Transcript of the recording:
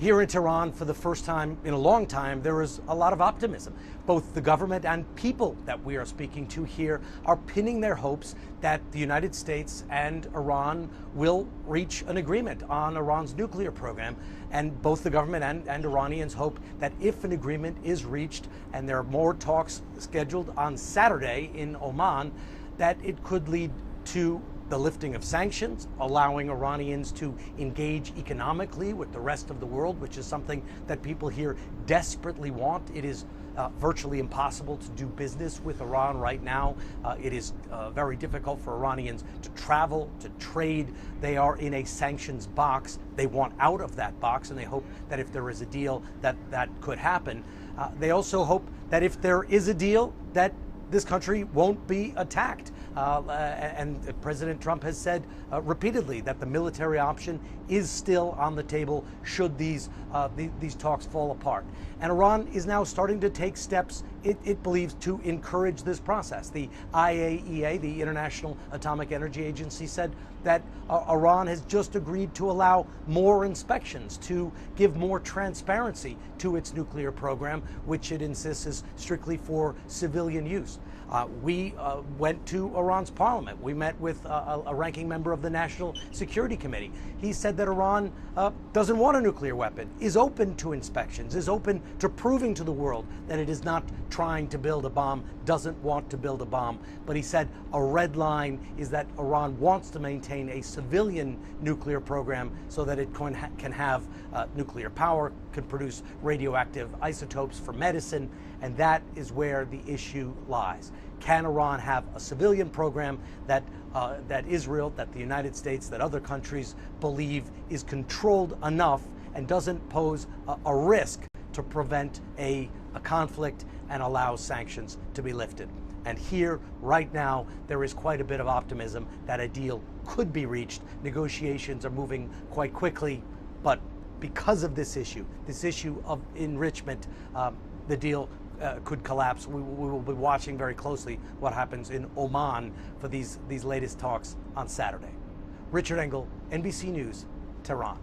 Here in Tehran, for the first time in a long time, there is a lot of optimism. Both the government and people that we are speaking to here are pinning their hopes that the United States and Iran will reach an agreement on Iran's nuclear program. And both the government and Iranians hope that if an agreement is reached, and there are more talks scheduled on Saturday in Oman, that it could lead to the lifting of sanctions, allowing Iranians to engage economically with the rest of the world, which is something that people here desperately want. It is virtually impossible to do business with Iran right now. It is very difficult for Iranians to travel, to trade. They are in a sanctions box. They want out of that box, and they hope that if there is a deal, that could happen. They also hope that if there is a deal, that this country won't be attacked. And President Trump has said repeatedly that the military option is still on the table should these talks fall apart. And Iran is now starting to take steps it believes to encourage this process. The IAEA, the International Atomic Energy Agency, said that Iran has just agreed to allow more inspections, to give more transparency to its nuclear program, which it insists is strictly for civilian use. We went to Iran's parliament. We met with a ranking member of the National Security Committee. He said that Iran doesn't want a nuclear weapon, is open to inspections, is open to proving to the world that it is not trying to build a bomb, doesn't want to build a bomb. But he said a red line is that Iran wants to maintain a civilian nuclear program so that it can have nuclear power, can produce radioactive isotopes for medicine, and that is where the issue lies. Can Iran have a civilian program that Israel, that the United States, that other countries believe is controlled enough and doesn't pose a risk to prevent a conflict and allow sanctions to be lifted? And here, right now, there is quite a bit of optimism that a deal could be reached. Negotiations are moving quite quickly, but because of this issue of enrichment, the deal could collapse. We will be watching very closely what happens in Oman for these latest talks on Saturday. Richard Engel, NBC News, Tehran.